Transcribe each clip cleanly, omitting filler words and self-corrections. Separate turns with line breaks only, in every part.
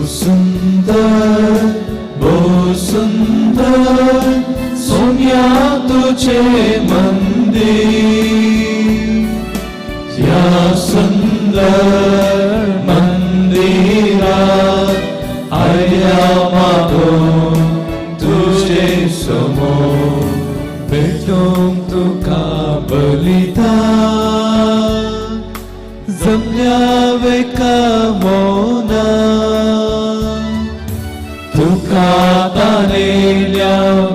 सुंदर सोन्या तुझे मंदिर, या सुंदर मंदिरात आया मागून तुझे समोर भेटून तुका बलिदान जमल्या वेका मोना तुका तानेल्या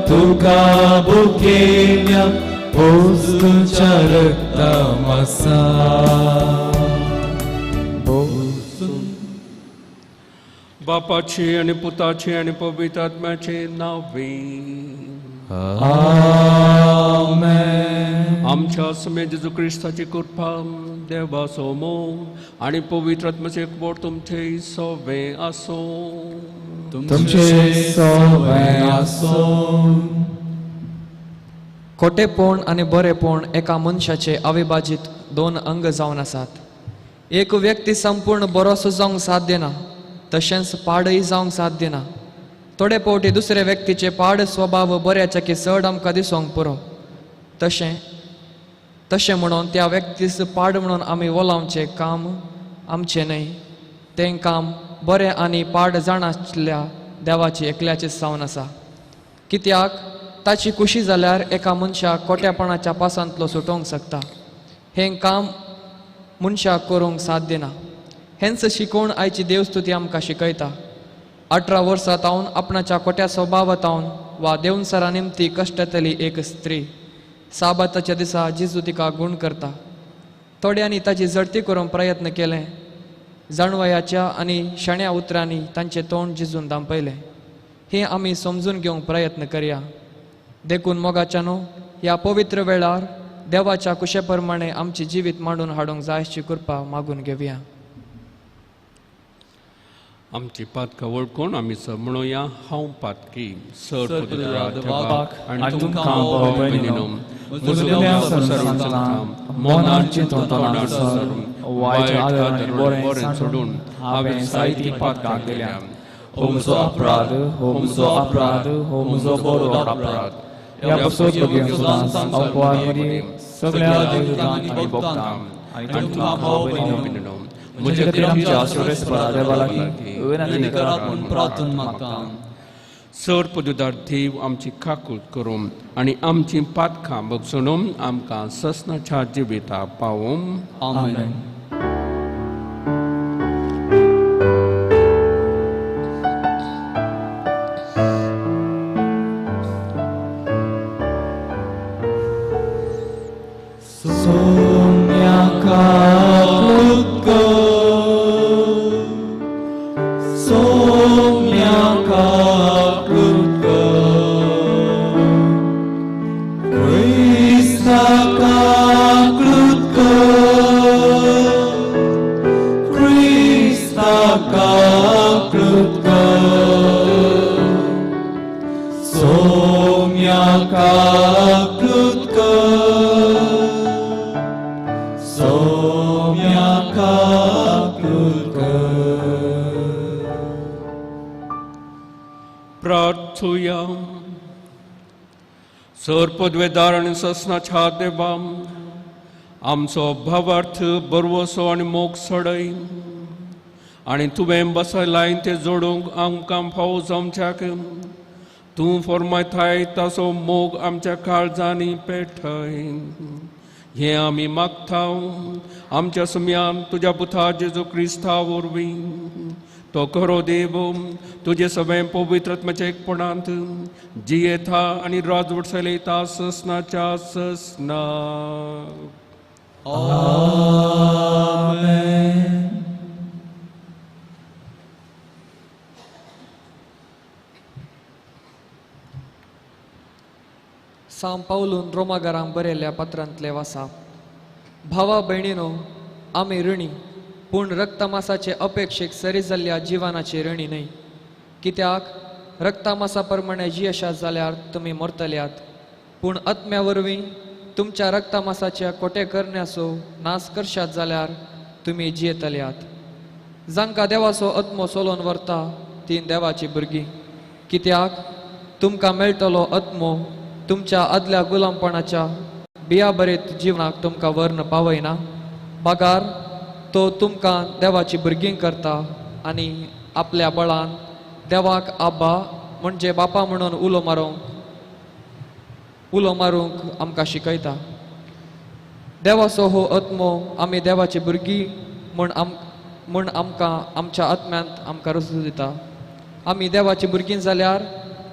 तुका बुकेल्या तुझ्या रक्ता मसा
बापाचे आणि पुताचे आणि पवित्र आत्म्याचे नावे
आमेन.
आमच्या समय जेजू ख्रिस्ताची कृपा देवा सोमो आणि पवित्र आत्म्याचे एकवट तुमचे सवे असो.
तुमचे सवे असो.
खोटेपण आणि बरेपण एका मनशाचे अविभाजित दोन अंग जावन आसात. एक व्यक्ती संपूर्ण बरोसो जावंक साध्य ना, तशेंच पाडय जावंक साध्य ना. थोडे फावटी दुसरे व्यक्तीचे पाड स्वभाव बऱ्याचेकी चड आमकां दिसोंक पुरो. तशें म्हणून त्या व्यक्तीस पाड म्हणून आमी वलावचें काम आमचें न्हय. तें काम बरें आनी पाड जाणासल्या देवाची एकल्याचेच जावन आसा. कित्याक ताची खुशी जाल्यार एका मनशाक खोटेपणाच्या पासांतलो सुटोवंक शकता. हें काम मनशाक करूंक साध्य ना. हेंच शिकोवन आयची देवस्तुती आमकां शिकयता. 18 वर्सां तावन आपणाच्या खोट्या स्वभावातावन वा देवसरा निमती कश्टतली एक स्त्री साबाताच्या दिसा जेजू तिका गूण करता. थोड्यांनी ताची जडती करूंक प्रयत्न केले. जाणवयाच्या आनी शण्या उतरांनी तांचें तोंड जिजून दांपयलें. हें आमी समजून घेवंक प्रयत्न करया. देखून मोगाच्यानो ह्या पवित्र वेळार देवाच्या कुशे प्रमाणे आमची जिवीत मांडून हाडूंक जाय अशी कृपा मागून घेवया.
आमची पातकां वळखून आमी म्हणूया हांव पातकी सर
आनी तुमकां भयणीनो मुजल्या संसारांतल्यान मोनान चिंतून तोंडार सरून वायट आदर बरें सोडून हांवें जायती पातकां केल्या. हो म्हजो अपराध, हो म्हजो अपराध, हो म्हजो बरो अपराध. ह्या पसत बगीन सुद्दां अपवाद मदीं सगळ्या देवदूतांक आनी भक्तांक आनी तुमकां भाव भयणीनो मुझे खातीर आमच्या सुरेस्परा देवा लागीं विनंती करात म्हूण प्रार्थना मागता.
सर पदुदार देव आमची खाकूत करूं आनी आमची पातकां बगसणून आमकां ससनाच्या जिविता पावूं.
आमेन.
प्रार्थुया. सर पदवेदार आनी ससनाच्या देवा आमचो भावार्थ बरवसो आनी मोग सडय आनी तुवें बसयलाय ते जोडूंक आमकां फावो जावच्याक तूं फरमायताय ताचो मोग आमच्या काळजांनी पेठय. हें आमी मागता आमच्या सुम्यान तुज्या पुता जेजू क्रिस्ता वरवीं. तो खरो देव तुजे सगळें पवित्र आत्म्याच्या एकपणांत जियेता आनी राजवट चलयता ससनाच्या ससना.
आमेन.
साम पावलून रोमागारांक बरयल्ल्या पत्रांतले वासा. भावा भयणीनो, आमी ऋणी पूण रक्तमासाचे अपेक्षेक सरी जाल्ल्या जिवानाची ऋणी न्हय. कित्याक रक्तमासा प्रमाणे जियेशात जाल्यार तुमी मरतल्यात, पूण आत्म्या वरवीं तुमच्या रक्तमासाच्या कोटे करण्याचो नाश करशात जाल्यार तुमी जियेतल्यात. जांकां देवाचो आत्मो सोलोवन व्हरता तीं देवाची भुरगीं. कित्याक तुमकां मेळटलो आत्मो तुमच्या आदल्या गुलामपणाच्या बियाबरेत जिवनाक तुमकां व्हरून पावयना. बागार तो तुमकां देवाची भुरगीं करता आनी आपल्या बळान देवाक आब्बा म्हणजे बापा म्हणून उलो मारूंक आमकां शिकयता. देवाचो हो आत्मो आमी देवाची भुरगीं म्हूण आमकां आमच्या आत्म्यांत आमकां रुजू दिता. आमी देवाची भुरगीं जाल्यार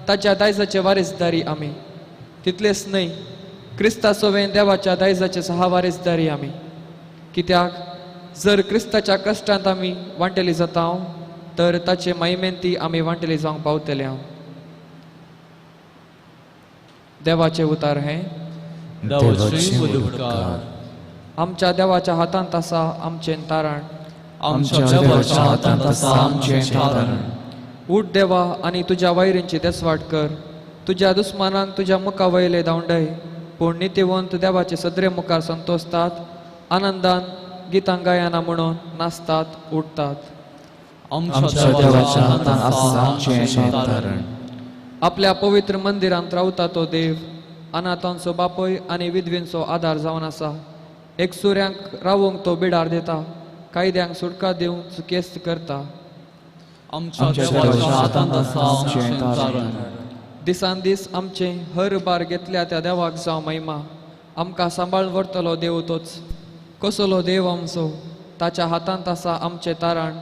ताच्या दायजाचे वारीसदारी आमी. तितलेंच न्हय, क्रिस्ताचो देवाच्या दायजाचे वारीसदारी आमी. कित्याक जर क्रिस्ताच्या कश्टांत आमी वांटेली जाता तर ताचे महिमेंती आमी वांटेली जावंक पावतले. देवाचे उतार हे आमच्या देवाच्या हातांत आसा आमचें तारण. उठ देवा आनी तुज्या वैरींची देसवाट कर. तुज्या दुस्मानांक तुज्या मुखा वयले धांवडय. पूण नित्यवंत देवाचे सदरे मुखार संतोसतात, आनंदान गितां गायना म्हणून नाचतात, उठतात. आपल्या पवित्र मंदिरांत रावता तो देव. अनाथांचो बापय आनी विधवेंचो आदार जावन आसा. एकसुऱ्यांक रावूंक तो बिडार दिता. कायद्यांक सुटका दिवंक चुकेस्त करता. दिसान दीस आमचे हर बार घेतल्या त्या देवाक जावं महिमा. आमकां सांबाळून व्हरतलो देव तोच. कसलो देव आमचो, ताच्या हातांत आसा आमचें तारण.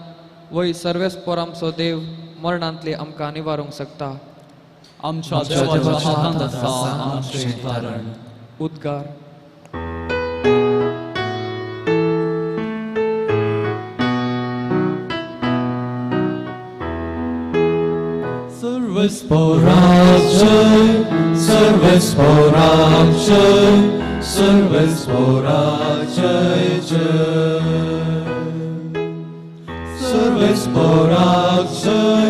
वय सर्वेस्पोर आमचो देव मरणांतली आमकां निवारूंक शकता. उद्गार.
सर्वेस्पोराक जय, सर्वेस्पोराक जय, सर्वेस्पोराक जय जय. सर्वेस्पोराक जय,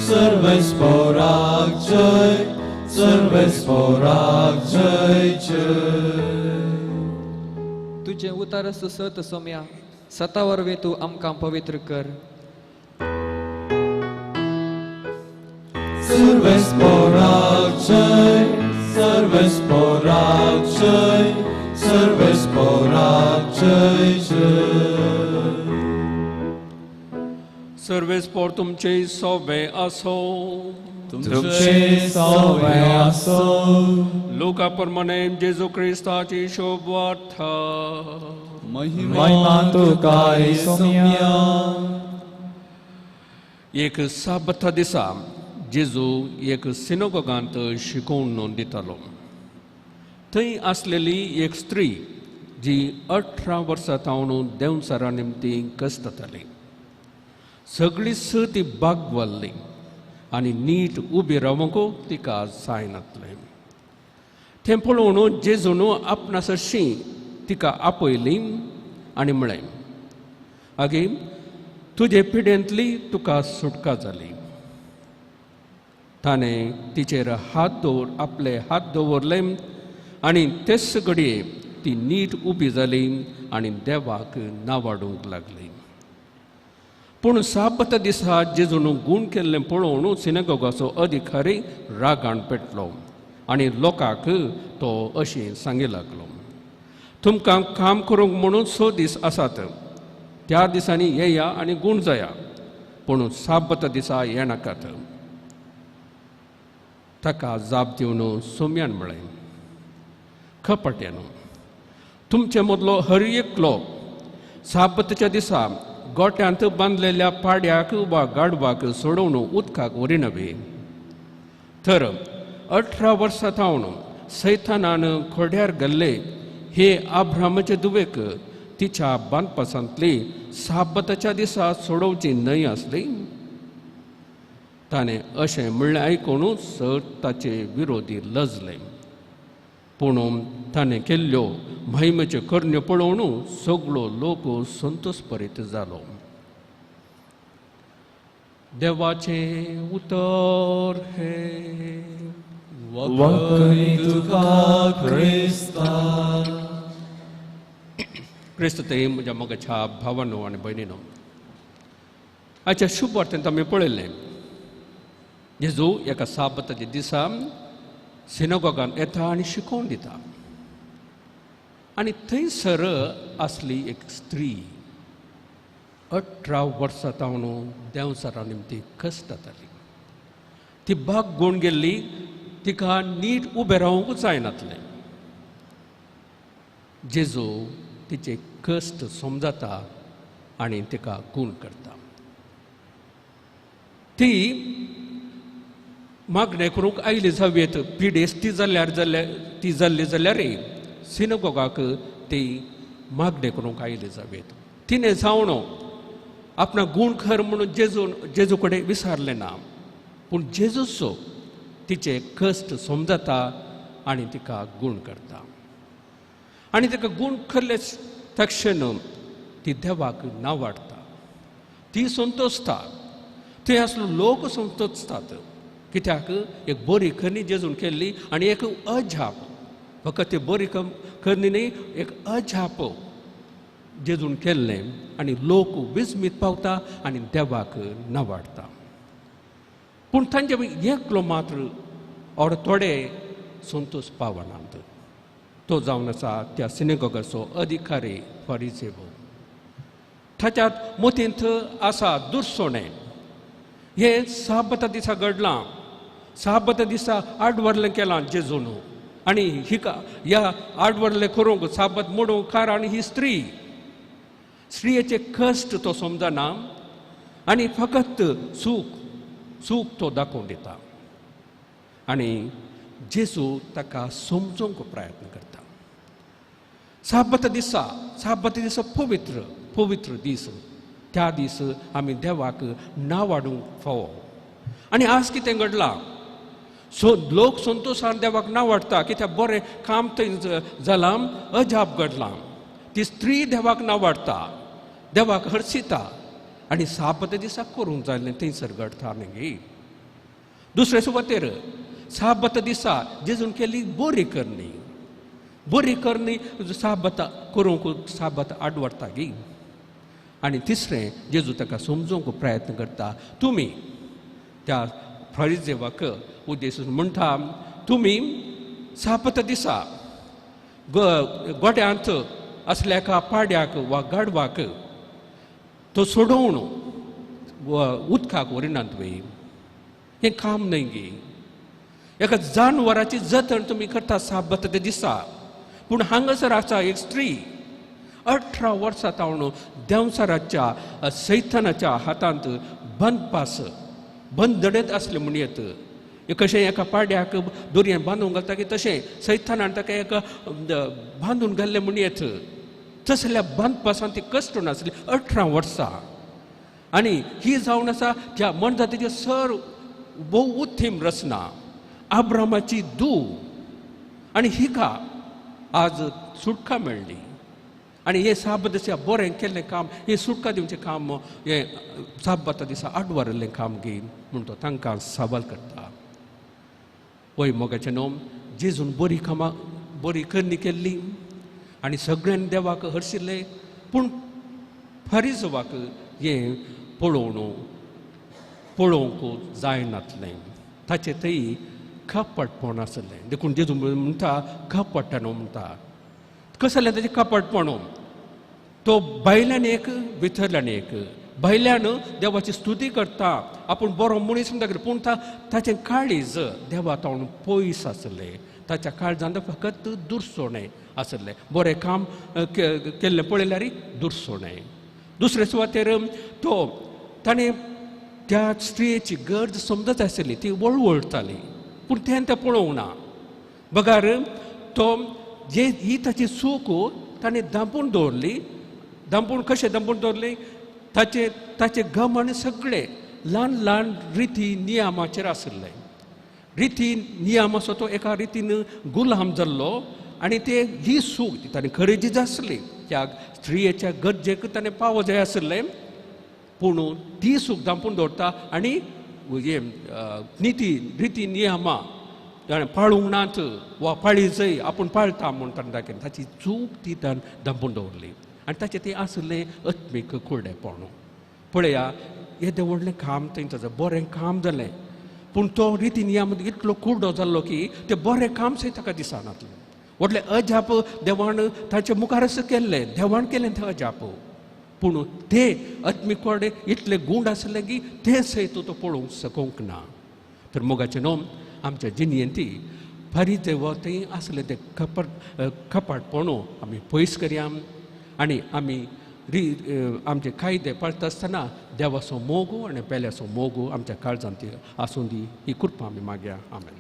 सर्वेस्पोराक जय, सर्वेस्पोराक जय जय.
तुझे उतार सुसत सोम्या, सतावरवे तू आमकां पवित्र कर.
सर्वेस्पोराक जय, सर्वेस्पोराक जय, सर्वेस्पोराक जय जय.
सर्वेस्पोर तुमचे सोबे असो.
तुमचे सोबे असो.
लोका प्रमाणे जेजू क्रिस्ताची शोभवार्थ.
महिमा तुका सोम्या.
एक साबत दिसा जेजू एक सिनोगोगांत शिकोवन दितालो. थंय आसलेली एक स्त्री जी 18 वर्सां जावन देंवचारा निमती कस्तताली. सगळी ती बागवाल्ली आनी नीट उबी रावंक तिका जायनातलें. तें पळोवन जेजून आपणासशी तिका आपयली आनी म्हळें, आगे तुजे पिडेंतली तुका सुटका जाली. ताणें तिचेर आपले हात दवरले आनी तेच घडये ती नीट उबी जाली आनी देवाक नावाडूंक लागली. पूण साबत दिसा जेजून गूण केल्लें पळोवन सिनेगोगाचो अधिकारी रागान पेटलो आनी लोकांक तो अशें सांगूंक लागलो, तुमकां काम करूंक म्हणून 6 दीस आसात. त्या दिसांनी येया आनी गूण जाया, पूण साबत दिसा येनाकात. ताका जाप दिवन सोम्यान म्हळें, खपट्यानो, तुमचे मदलो हर एकलो साबतच्या दिसा गोट्यांत बांदलेल्या पाड्याक वा गाडवाक सोडून उदकाक वरिनवे. तर 18 वर्सां जावन सैतानान खोड्यार घाल्ले हे अब्रामाचे दुवेक तिच्या बांदपासांतली साबताच्या दिसा सोडोवची न्हय आसली. ताणें अशें म्हणलें आयकून ताचे विरोधी लजले. पूण ताणें केल्ल्यो महिमेच्यो करण्यो पळोवन सगळो लोक संतोश भरीत जालो. देवाचे उतर हे. क्रिस्त ते म्हज्या मोगाच्या भावांनो आनी भयणीनो, आजच्या शुभ वार्तेंत आमी पळयलें जेजू एका साबताच्या दिसा सिनगॉगान येता आनी शिकोवन दिता आनी थंयसर आसली एक स्त्री 18 वर्सां तावन देंवसारा निमती कश्ट जाताली ती बाग गोवन गेल्ली तिका नीट उबें रावंकूच जायनातलें जेजू तिचे कश्ट समजता आनी तिका गूण करता ती मागणें करूंक आयली जावेत पिडेस्ती जाल्ली जाल्यार सिनगॉगाक ती मागणें करूंक आयली जावेत तिणें जावन आपणा गूण कर म्हणून जेजू कडेन विचारलें ना पूण जेजूचो तिचे कश्ट समजता आनी तिका गूण करता आनी तिका गूण केल्ले तक्षण ती देवाक नावाडटा ती संतोसता थंय आसलो लोक संतोसतात कित्याक एक बरी करणी जेजून केल्ली आनी एक अजाप फकत ती बरी करणी न्ही एक अजाप जेजून केल्लें आनी लोक विस्मीत पावता आनी देवाक नावाडटा पूण तांचे एकलो मात्र और थोडे संतोष पावनात तो जावन आसा त्या सिनेगॉगाचो अधिकारी फारिसेव ताच्यात मतींत आसा दुरसोणें हें साबता दिसा घडलां साबता दिसा 8 वरलें केलां जेजून आनी हिका ह्या 8 वरलें करूंक साबत मोडूंक कारण ही स्त्रियेचे कश्ट तो समजना आनी फकत सूख तो दाखोवन दिता आनी जेजू ताका समजूंक प्रयत्न करता साबत दिसा पवित्र दीस त्या दीस आमी देवाक नावाडूंक फावो आनी आज कितें घडलां लोक संतोशान देवाक नावाडटा कित्याक बरें काम थंय जालां अजाप घडलां ती स्त्री देवाक नावाडटा देवाक हर्शिता आनी साबत दिसा करूंक जाल्लें थंयसर घडटा न्ही दुसरे सुवातेर साबत दिसा जेजून केल्ली बरी करणी साबत करूंक साबत आडवडटा गी आनी तिसरें जेजू ताका समजूंक प्रयत्न करता तुमी त्या फारिसेवाक उद्देशून म्हणटा तुमी साबत दिसा गोड्यांत असल्या एका पाड्याक वा गाडवाक तो सोडोवन उदकाक व्हरिनात तुमी हें काम न्हय गे एका जानवराची जतन तुमी करता साबत दिसा पूण हांगासर आसा एक स्त्री 18 वर्सां तावन देंवसाराच्या सैतानाच्या हातांत बंदडत आसले म्हणयत कशें एका पाड्याक दोरयेन बांदून घालता की तशें सैतानान ताका एका बांदून घाल्लें म्हणयत तसल्या बांदपासान ती कश्ट नासली 18 वर्सां आनी ही जावन आसा त्या मनजातीची सर भोव उत्तीम रचना अब्रामाची धूव आनी हिका आज सुटका मेळ्ळी आनी हे साबत दिसा बरें केल्लें काम हे सुटका दिवचें काम हे साबत दिसा आडवरलें काम घे म्हूण तो तांकां सवाल करता वय मोगाचें न्हू जेजून बरी करणी केल्ली आनी सगळ्यांनी देवाक हर्शिल्लें पूण फारिसेवाक हें पळोवंक जायनासलें ताचें थंय कपटपण आसलें देखून जेजू म्हणटा कपट न्हू म्हणटा कसं जालें ताचें कपटपण तो भायल्यान एक भितरल्यान एक भायल्यान देवाची स्तुती करता आपूण बरो मनीस म्हणटा पूण ताचें काळीज देवा तावन पयस आसलें ताच्या काळजांत फकत दुरसोणें आसलें बरें काम केल्लें पळयल्यार दुरसोणें दुसरे सुवातेर ताणें त्या स्त्रियेची गरज समजत आसली ती वळवळटाली पूण तें पळोवंक ना बगार ही ताची चूक ताणें दांपून दवरली कशें दांपून दवरली ताचे गमन सगळे ल्हान रिती नियमाचेर आसले रिती नियम असो तो एका रितीन गुलाम जाल्लो आनी ही सूख ताणें खरेदी आसली त्या स्त्रियेच्या गरजेक ताणें पावो जाय आसलें पूण ती सूख दांपून दवरता आनी रिती नियमां पाळूंक नात वा पाळी जय आपूण पाळटा म्हूण ताणें दाखयलें ताची चूक ती दांपून दवरली आनी ताचें तें आसलें आत्मीक कुर्डेपण पळया येदें व्हडलें काम थंय ताजें बरें काम जालें पूण तो रिती नियमांत इतलो कुर्डो जाल्लो की तें बरें काम सुद्दां ताका दिसनासलें व्हडलें अजाप देवान ताचे मुखारच केल्लें देवान केलें तें अजाप पूण ते आत्मिकवाडे इतले गूण आसले की तें सयत तो पळोवंक सकूंक ना तर मोगाचें न्हू आमच्या जिणयेंती फारीत थंय आसलें तें कपाटपणू आमी पयस करया आनी आमी आमचे कायदे पाळटा आसतना देवाचो मोगू आनी पेल्याचो मोगू आमच्या काळजांत आसूं दी ही कृपा आमी मागया आमेन.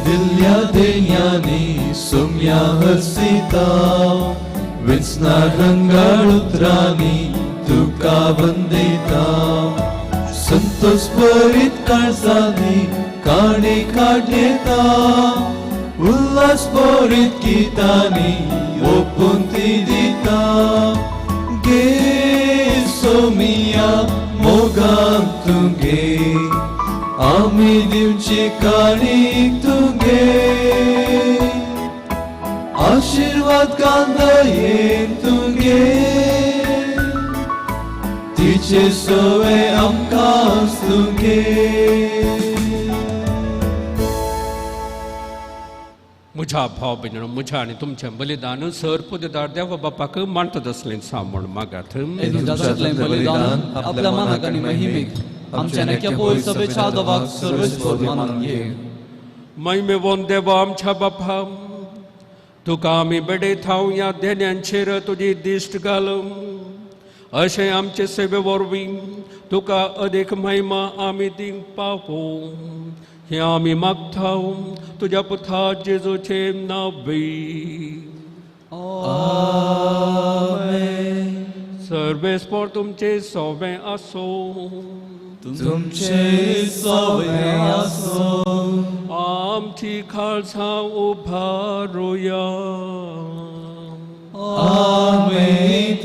Dilja deniani sumya hasita Vinsna rangalutrani tuka vandita Santos parit karzani kani kadeta Ullas parit kitani opunti dita Ge somia mogantunge आमी दिवची काणीक तुगे आशीर्वाद कांदा येन तुगे तिचे सवे आमकां तुगे
म्हज्या भाव भयणीनो म्हज्या आनी तुमचें बलिदान सर पुदेदार देवा बापाक मानतात असलें सांबाळ मागात
बलिदान आपल्या मनाक आनी महिमेक आमच्या नेक्या पोल सभेच्या आदोबाक सर्वस्वर मानून घे
महिमेवोन देवा आमच्या बापा तुका आमी बेडयताव ह्या देण्यांचेर तुजी दिश्ट घालूं अशें आमचे सेवे वरवीं तुका अदीक महिमा आमी दिवंक पावूं हें आमी मागताव तुज्या पुता जेजूचे नांवी
आमेन.
सर्वेस्पर तुमचे सोबे आसो
तुमचे सवे आसो
आमची खालसा उभारुया
आमेन.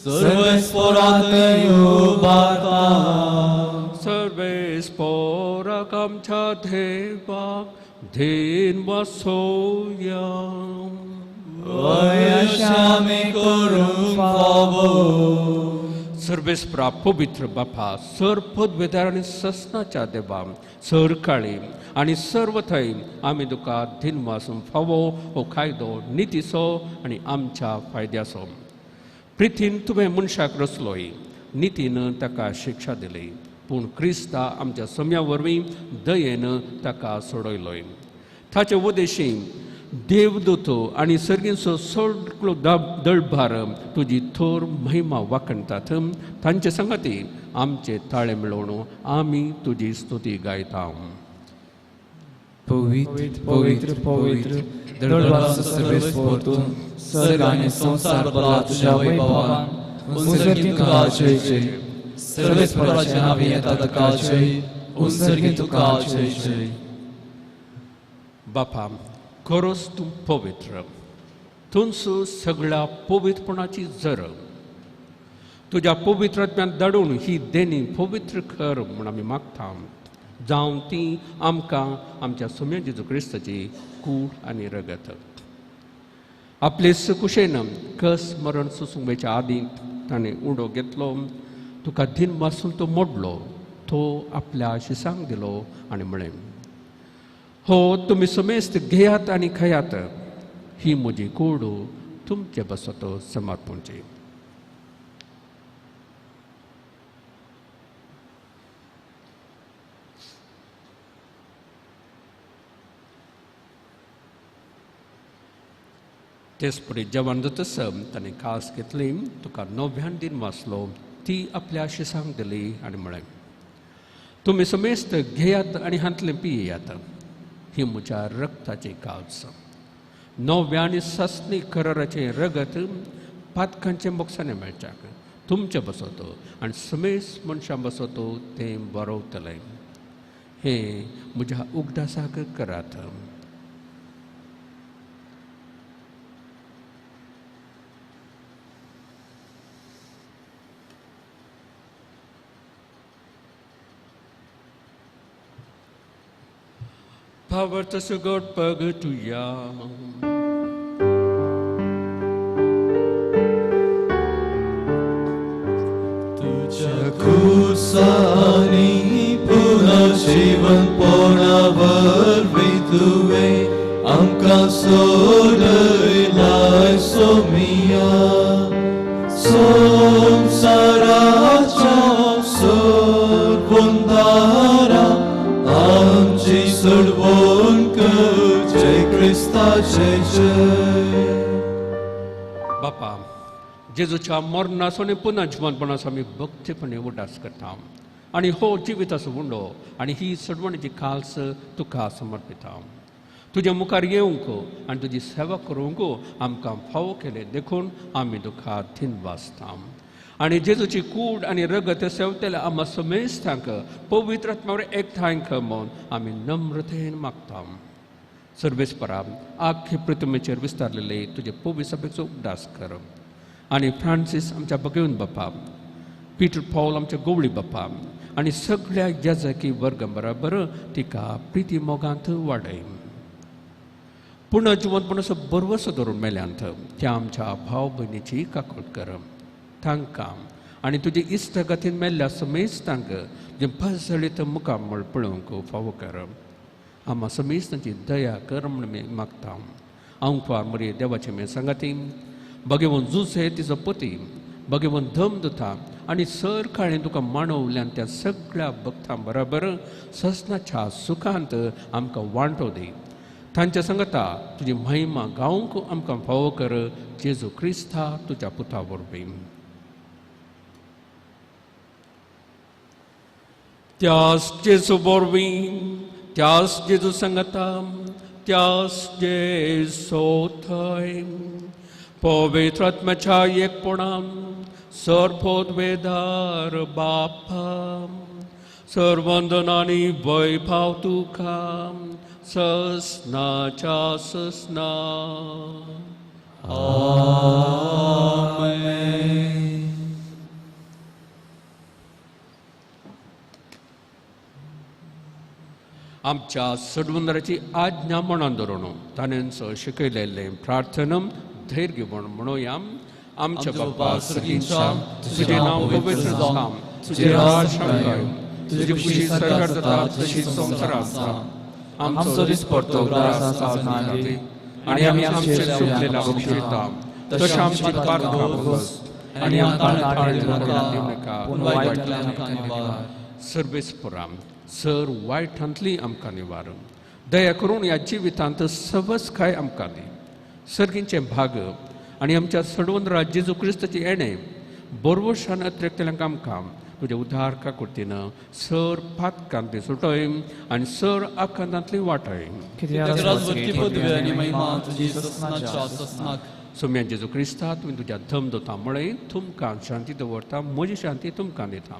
सर्वेस्परातयो बाता
सर्वेस्पराक आमच्या देवाक धीन वासोया
वयशामी करूंक फावो
सर्वेस्परा पवित्र बापा सर पदवेदार आनी ससनाच्या देवा सर काळी आनी सर्व थंय आमी तुका दिन वासून फावो हो कायदो नितीचो आनी आमच्या फायद्याचो प्रितीन तुवें मनशाक रचलोय नितीन ताका शिक्षा दिली पूण क्रिस्ता आमच्या सम्या वरवीं दयेन ताका सोडयलोय ताचे उद्देशी देवदूत आनी सर्गीचो सगळो दळभार तुजी थोर महिमा वाखणटात तांचे संगती आमचे ताळे मेळोवन आमी तुजी स्तुती गायता
पवित्र पवित्र पवित्र दळभाराचो सर्वेस्पर तूं सर्ग आनी संसार भरला तुज्या वैभवान उजळगी तुका जय जय सर्वेस्पराचे नांवी येता ताका जय उजळगी तुका जय जय
बापा खरोच तूं पवित्र तुंच सगळ्या पवित्रपणाची जर तुज्या पवित्रत्म्यान धाडून ही देणी पवित्र कर म्हूण आमी मागता जावं ती आमकां आमच्या सोम्या जेजू क्रिस्ताची कूड आनी रगत आपले कुशेन कस मरण सुसुंबेच्या आदीं ताणें उडो घेतलो तुका दिन वासून तो मोडलो तो आपल्या शिसांक दिलो आनी म्हळें हो तुमी समेस्त घेयात आनी खयात ही म्हजी कूड तुमचे बसत समर्पणची तेच पुढे जेवण जातस ताणें कास घेतली तुका 9व्या दिन वाचलो ती आपल्या शिसांक दिली आनी म्हळें तुमी समेस्त घेयात आनी हातले पियेयात ही म्हज्या रक्ताची कास 9व्या आनी ससनी कराराचें रगत पातकांचे मोक्षाने मेळच्याक तुमचे बसत आनी समेस्त मनशां बसत तें बरवतलें हे म्हज्या उगदासाक करात. Poverty God pagatuya.
तुझ्या खुसानी पुन्हा जीवन पोळावर तुवे आमकां सोडयलाय सोमिया. संसाराच्या सोडवंदारा आमची सोडवण कर. जय क्रिस्ताचे जय.
बापा, जेजूच्या मरणासून पुन्हा जिवंतपणास आमी भक्तीपणे उदास करता आणि हो जिविताचो उंडो आणि ही सडवणीची खास तुका समर्पिता. तुज्या मुखार येवंक आनी तुजी सेवा करूंक आमकां फावो केले देखून आमी तुका दिनवासता. आणि जेजूची कूड आणि रगत सेवतेल्या आम्हा समेस्तांक पवित्र आत्म्यावर एकठांय म्हूण आमी नम्रतेन मागता. सर्वेस्परा, आख्खे पृथ्वीचेर विस्तारलेले तुजे पवित्र सभेचो उदास कर. आणि फ्रांसीस आमच्या भगिवन बापा, पीटर पॉल आमच्या गोवळी बापा आणि सगळ्या याजकी वर्गां बरोबर तिका प्रिती मोगांत वाडय. पुन्हा जिवंतपणाचो बरवसो धरून मेल्यांत त्या आमच्या भाव भयणीची काकूट कर. तांकां आनी तुजे इश्टगतीन मेल्ल्या समेस्तांक जे भसळीत मुखामळ पळोवंक फावो कर. आम्हा समेस्तांची दया कर म्हूण मागता. आंकवार मरे देवाचे मे सांगाती, भगवंत जुसे तिचो पती, भगवंत धमदुता आणि सर काळें तुका मांडवल्यान त्या सगळ्या भक्तां बरोबर ससनाच्या सुखांत आमकां वांटो दी. तांच्या संगता तुजी महिमा गावंक आमकां फावो कर. जेजू क्रिस्ता तुज्या पुता वरवीं. त्याच जेजू वरवीं, त्याच जेजू संगता, त्याच जेजू थंय पवित्र आत्म्याच्या एकपणान सर्वोद्वेदार बापा, सर्वंदनानी वैभाव तुका ससनाच्या ससना.
आमेन.
आमच्या सडवंदराची आज्ञा मनान धरून ताणें शिकयलेलें प्रार्थना धैर्य घेवन म्हणूया. आमच्या बापा सगळींच्या, तुझे नाव पवित्र जावं, तुझे राज येवं, तुझी खुशी सरकार जाता तशी संवसारांत जाता. आमचो दिसपडतो ग्रास आमकां आणि आमी आमचे चुकलेल्या बक्षिता तशें आमची पातकां बस आणि आमकां नाका पूण वायटांतल्यान आमकां निवार. सर्वेस्परा, सर वायटांतली आमकां निवार. दया करून ह्या जिवितांत सवस्काय आमकां दी. सर्गींचे भाग आणि आमच्या सडवंदरा जेजू क्रिस्ताची येणे बरोवशान अत्रेकतेल्यांक आमकां तुजे उद्धार काकुर्तीन सर पातकांतली सुटय आणि सर आकांतांतली वाटय. सोम्या जेजू क्रिस्ता तुवें तुज्या धमदोता मळे तुमकां शांती दवरता. म्हजी शांती तुमकां दिता.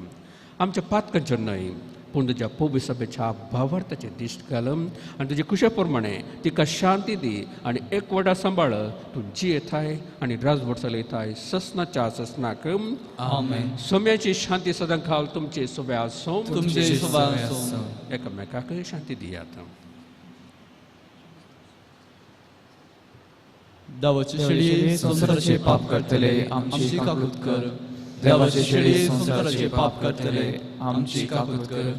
आमच्या पातकांचेर न्हय पूण तुज्या पवित्र सभेच्या भावार्थाचेर दिश्ट घालम आनी तुजे कुशे प्रमाणे तिका शांती दी आनी एकवटा सांबाळ. तूं जियेताय आनी राजवट चलयताय ससनाच्या ससनाक.
आमेन.
सोम्याची शांती सदां घाल तुमचे सोब्या आसूं.
तुमचे सोबा आसूं.
एकामेकाक शांती दियात.
देवाचे शेळये संसाराचे पाप करतले आमची काकूत कर. देवाचे शेळये संसाराचे पाप करतले आमची काकूत कर.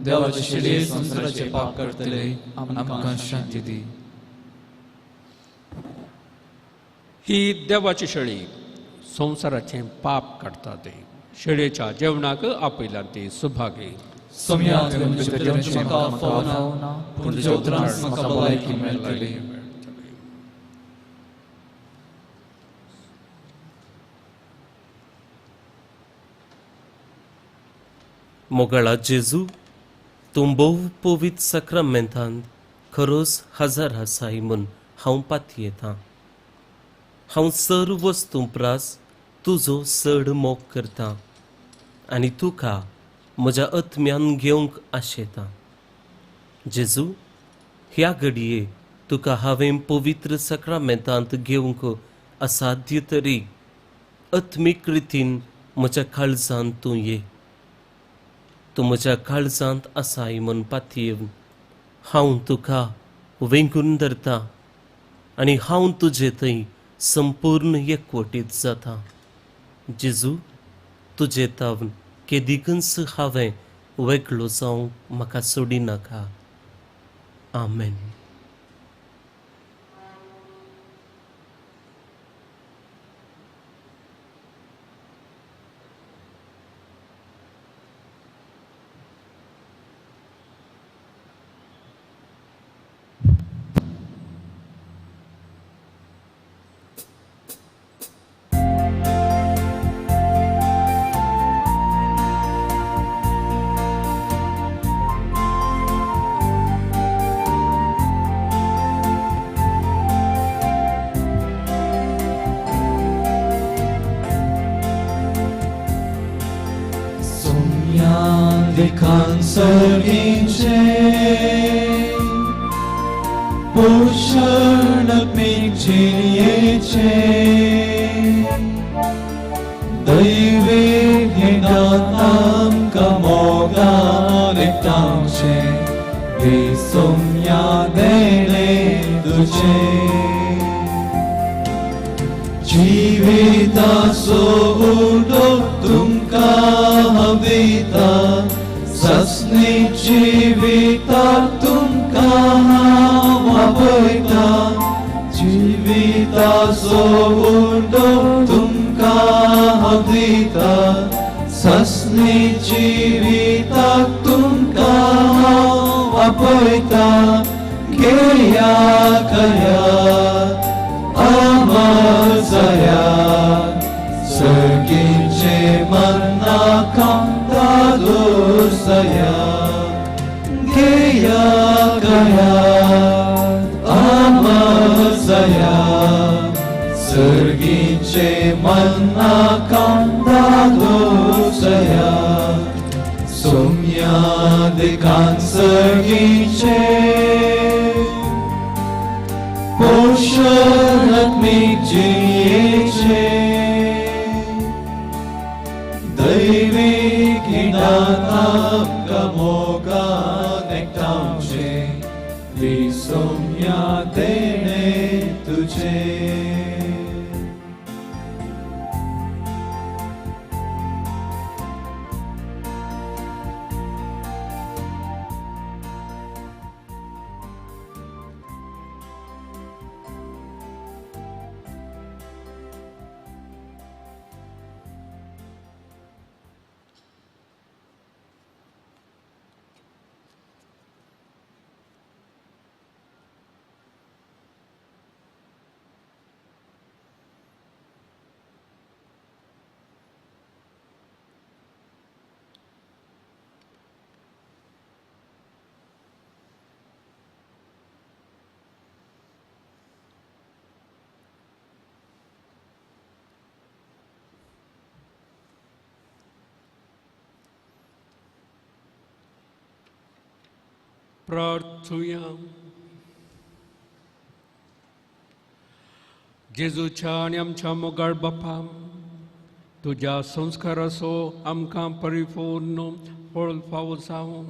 देवाचे शेळये संसाराचे पाप करतले आमकां शांती दी.
ही देवाची शेळी संसाराचे पाप काडटा ते शेळयेच्या जेवणाक आपयल्यान ती सुभागी.
सोम्या तुमचे जेवण म्हाका फावना पूण तुज्या उतरांत म्हाका भलायकी मेळटली.
मोगळा जेजू, तूं भोव पवित्र सक्रामेंतांत खरोच हजार आसाय म्हूण हांव पातयेतां. हांव सर्व वस्तू प्रास तुजो चड मोग करतां आनी तुका म्हज्या आत्म्यान घेवंक आशेतां. जेजू, ह्या घडये तुका हांवें पवित्र सक्रामेंतांत घेवंक असाध्य तरी आत्मीक रितीन म्हज्या काळजांत तूं ये. तूं म्हज्या काळजांत आसाय म्हूण पातयेवन हांव तुका वेंगून धरतां आनी हांव तुजे थंय संपूर्ण एकवटीत जाता. जेजू, तुजे तावन केदिकच हांवें वेगळो जावंक म्हाका सोडिनाका. आमेन.
Kansergince Poşarnak mikçiliyece Dayvik hidatam kamogan ektamce Visumya dene duce Jivita sohudo tumka havita Sasni jivita tumka havaita Jivita sohundo tumka havita Sasni jivita tumka havaita Kaya kaya amazaya Sergince manna kanta dosaya Gaya gaya amazaya Sergince manna kanta dosaya Somya dekan sergince Poşanak mikçiliyece Dayvik hidatam kamogan ektamce Visumya dene tuce
प्रार्थूया. जेजूच्या आनी आमच्या मोगाळ बापा, तुज्या संस्काराचो आमकां परिपूर्ण फळ फावो जावं.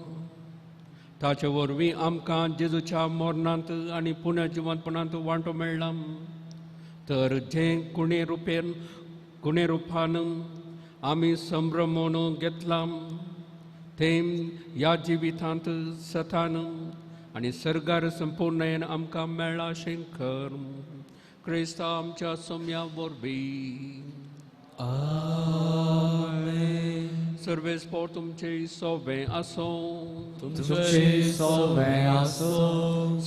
ताचे वरवीं आमकां जेजूच्या मरणांत आनी पुण्या जिवंतपणांत वांटो मेळ्ळा. तर जें कुणे रुपान आमी संभ्रमून घेतलां तें ह्या जिवितांत सतान आनी सर्गार संपूर्णयेन आमकां मेळ्ळा अशें कर. क्रिस्ता आमच्या सोम्या वरवीं.
आमेन.
सर्वेस्पोर तुमचे सोबे आसो.
तुमचे सोबे आसो.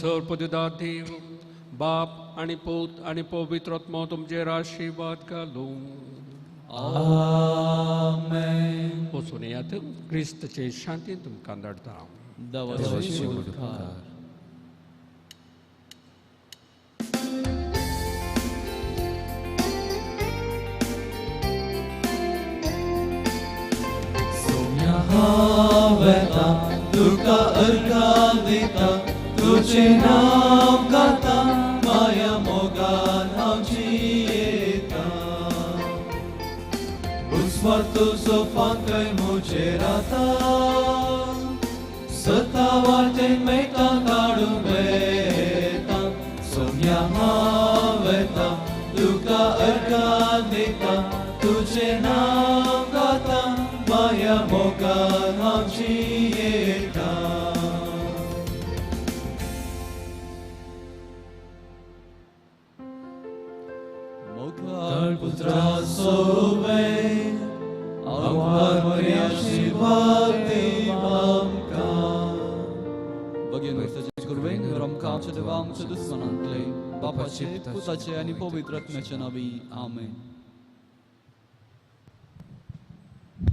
सर्वपदार्थ देव बाप आनी पूत आनी पवित्र आत्मा तुमचेर आशीर्वाद घालूं.
आमेन.
वचून येयात. क्रिस्ताचे शांतीन तुमकां धाडटा.
देवाची उदकार. Haveta, Duka Arka Vita तुझे नाम गाता माया मोगान आमची येता उस्मार तुझो पंकय मुझे राता सता वाटेन मेता काढून वेता सोन्या हावेता तुका अर्घान दिता तुझे नाम गाता माया मोगान आमची येता मोगान पुत्रा सोवे आभार मर्या आशीर्वाद दी आमकां बगेन वयताचे कुरवेन आमकां आमच्या देवा आमच्या दुस्मनांतले बापाचे पुताचे आनी पवित्र आत्म्याचे नांवी आमेन